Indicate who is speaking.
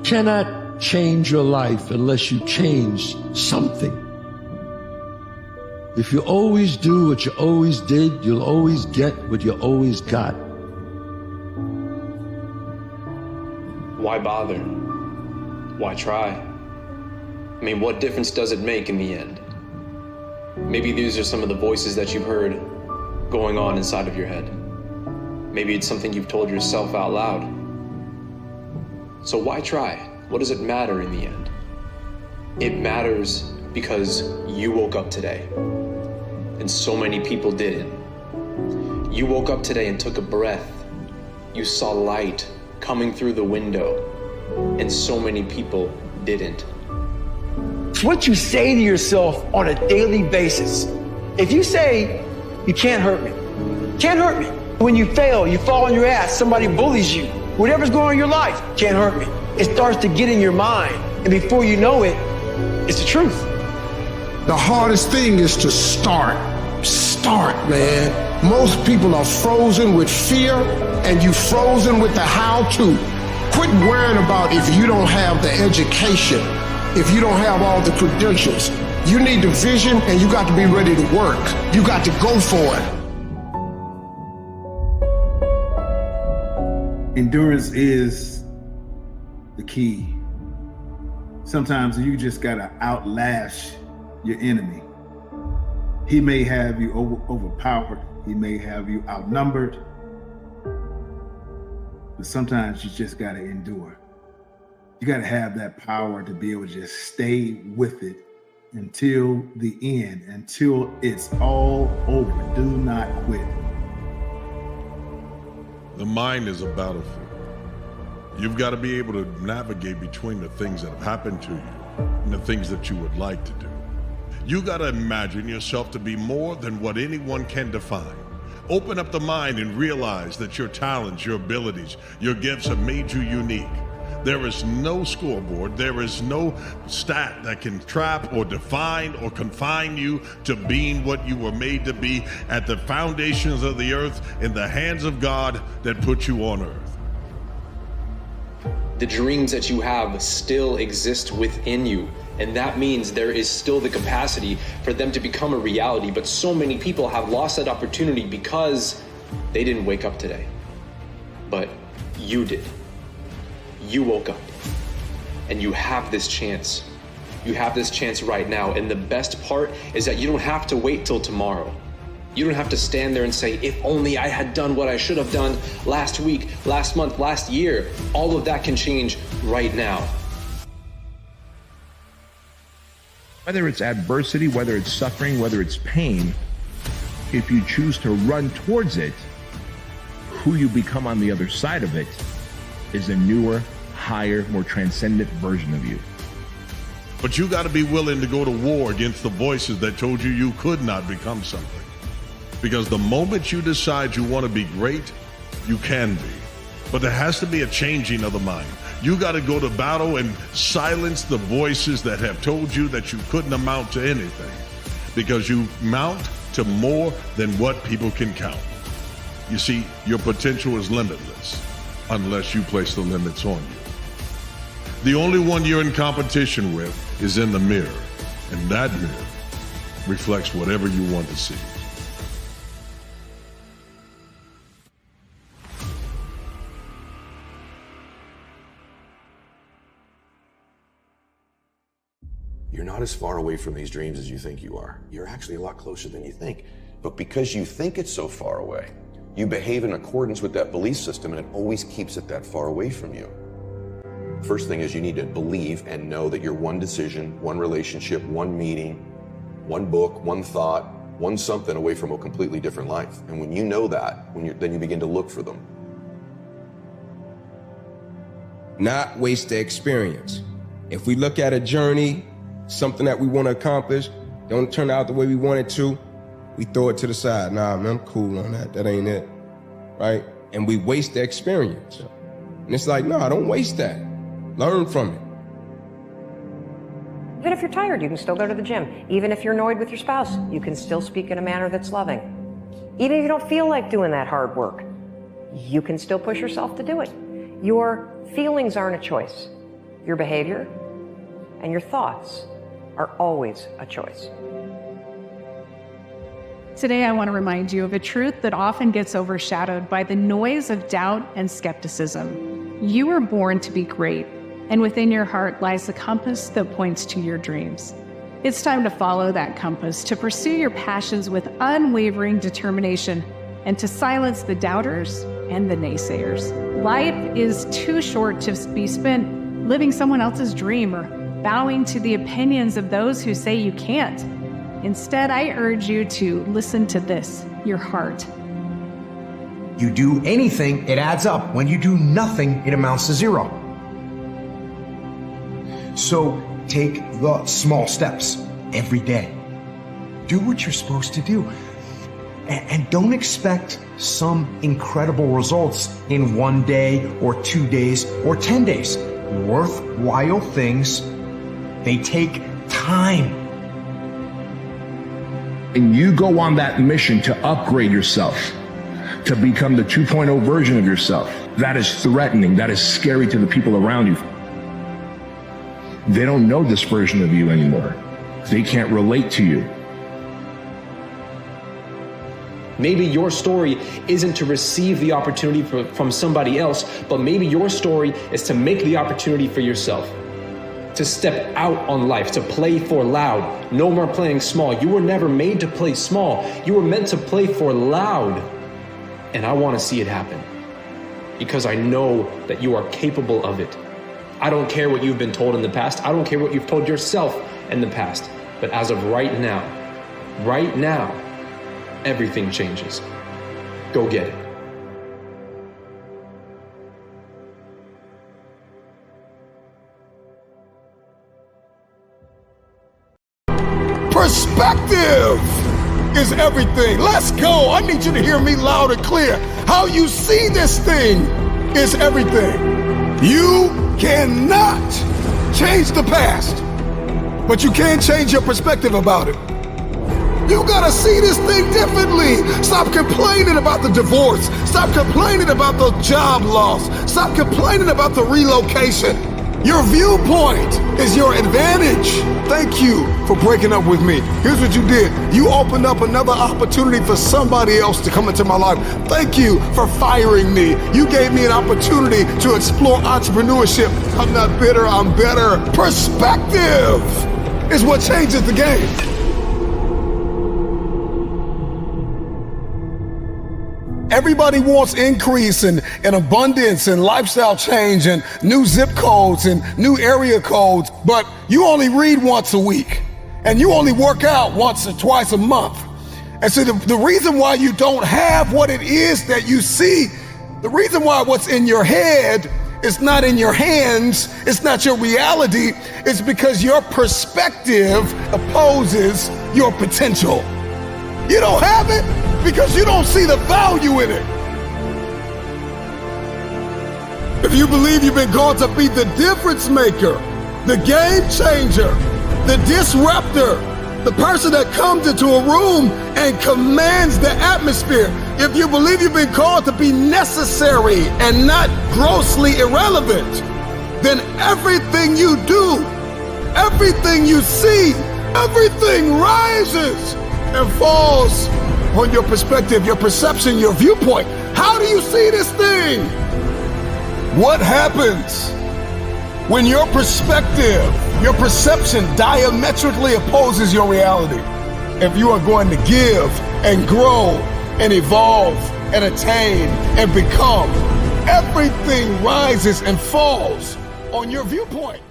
Speaker 1: cannot change your life unless you change something. If you always do what you always did, you'll always get what you always got.
Speaker 2: Why bother? Why try? I mean, what difference does it make in the end? Maybe these are some of the voices that you've heard going on inside of your head. Maybe it's something you've told yourself out loud. So why try? What does it matter in the end? It matters because you woke up today, and so many people didn't. You woke up today and took a breath. You saw light coming through the window, and so many people didn't.
Speaker 3: It's what you say to yourself on a daily basis. If you say, you can't hurt me, can't hurt me. When you fail, you fall on your ass, somebody bullies you, whatever's going on in your life, can't hurt me. It starts to get in your mind, and before you know it, it's the truth.
Speaker 4: The hardest thing is to start. Start, man. Most people are frozen with fear, and you frozen with the how-to. Quit worrying about if you don't have the education, if you don't have all the credentials. You need the vision, and you got to be ready to work. You got to go for it.
Speaker 5: Endurance is the key. Sometimes you just gotta outlast your enemy. He may have you overpowered. He may have you outnumbered. But sometimes you just gotta endure. You gotta have that power to be able to just stay with it until the end, until it's all over. Do not quit.
Speaker 6: The mind is a battlefield. You've got to be able to navigate between the things that have happened to you and the things that you would like to do. You got to imagine yourself to be more than what anyone can define. Open up the mind and realize that your talents, your abilities, your gifts have made you unique. There is no scoreboard, there is no stat that can trap or define or confine you to being what you were made to be at the foundations of the earth, in the hands of God that put you on earth.
Speaker 2: The dreams that you have still exist within you, and that means there is still the capacity for them to become a reality, but so many people have lost that opportunity because they didn't wake up today. But you did. You woke up, and you have this chance. You have this chance right now, and the best part is that you don't have to wait till tomorrow. You don't have to stand there and say, if only I had done what I should have done last week, last month, last year. All of that can change right now.
Speaker 7: Whether it's adversity, whether it's suffering, whether it's pain, if you choose to run towards it, who you become on the other side of it is a newer, higher, more transcendent version of you.
Speaker 6: But you got to be willing to go to war against the voices that told you you could not become something. Because the moment you decide you want to be great, you can be. But there has to be a changing of the mind. You got to go to battle and silence the voices that have told you that you couldn't amount to anything. Because you mount to more than what people can count. You see, your potential is limitless unless you place the limits on you. The only one you're in competition with is in the mirror, and that mirror reflects whatever you want to see.
Speaker 8: You're not as far away from these dreams as you think you are. You're actually a lot closer than you think. But because you think it's so far away, you behave in accordance with that belief system, and it always keeps it that far away from you. First thing is you need to believe and know that you're one decision, one relationship, one meeting, one book, one thought, one something away from a completely different life. And when you know that, then you begin to look for them.
Speaker 9: Not waste the experience. If we look at a journey, something that we want to accomplish, don't turn out the way we want it to, we throw it to the side. Nah, man, I'm cool on that. That ain't it, right? And we waste the experience. And it's like, no, don't waste that. Learn from it.
Speaker 10: Even if you're tired, you can still go to the gym. Even if you're annoyed with your spouse, you can still speak in a manner that's loving. Even if you don't feel like doing that hard work, you can still push yourself to do it. Your feelings aren't a choice. Your behavior and your thoughts are always a choice.
Speaker 11: Today, I want to remind you of a truth that often gets overshadowed by the noise of doubt and skepticism. You were born to be great, and within your heart lies the compass that points to your dreams. It's time to follow that compass, to pursue your passions with unwavering determination, and to silence the doubters and the naysayers. Life is too short to be spent living someone else's dream or bowing to the opinions of those who say you can't. Instead, I urge you to listen to this, your heart.
Speaker 12: You do anything, it adds up. When you do nothing, it amounts to zero. So take the small steps every day. Do what you're supposed to do. And don't expect some incredible results in 1 day or 2 days or 10 days. Worthwhile things, they take time.
Speaker 7: And you go on that mission to upgrade yourself, to become the 2.0 version of yourself. That is threatening. That is scary to the people around you. They don't know this version of you anymore. They can't relate to you.
Speaker 2: Maybe your story isn't to receive the opportunity from somebody else, but maybe your story is to make the opportunity for yourself. To step out on life, to play for loud. No more playing small. You were never made to play small. You were meant to play for loud. And I want to see it happen because I know that you are capable of it. I don't care what you've been told in the past. I don't care what you've told yourself in the past. But as of right now, everything changes. Go get it.
Speaker 4: Perspective is everything. Let's go. I need you to hear me loud and clear. How you see this thing is everything. You cannot change the past, but you can change your perspective about it. You gotta see this thing differently. Stop complaining about the divorce. Stop complaining about the job loss. Stop complaining about the relocation. Your viewpoint is your advantage. Thank you for breaking up with me. Here's what you did. You opened up another opportunity for somebody else to come into my life. Thank you for firing me. You gave me an opportunity to explore entrepreneurship. I'm not bitter, I'm better. Perspective is what changes the game. Everybody wants increase and abundance and lifestyle change and new zip codes and new area codes, but you only read once a week and you only work out once or twice a month. And so the reason why you don't have what it is that you see, the reason why what's in your head is not in your hands, it's not your reality, it's because your perspective opposes your potential. You don't have it because you don't see the value in it. If you believe you've been called to be the difference maker, the game changer, the disruptor, the person that comes into a room and commands the atmosphere, if you believe you've been called to be necessary and not grossly irrelevant, then everything you do, everything you see, everything rises and falls on your perspective, your perception, your viewpoint. How do you see this thing? What happens when your perspective, your perception diametrically opposes your reality? If you are going to give and grow and evolve and attain and become, everything rises and falls on your viewpoint.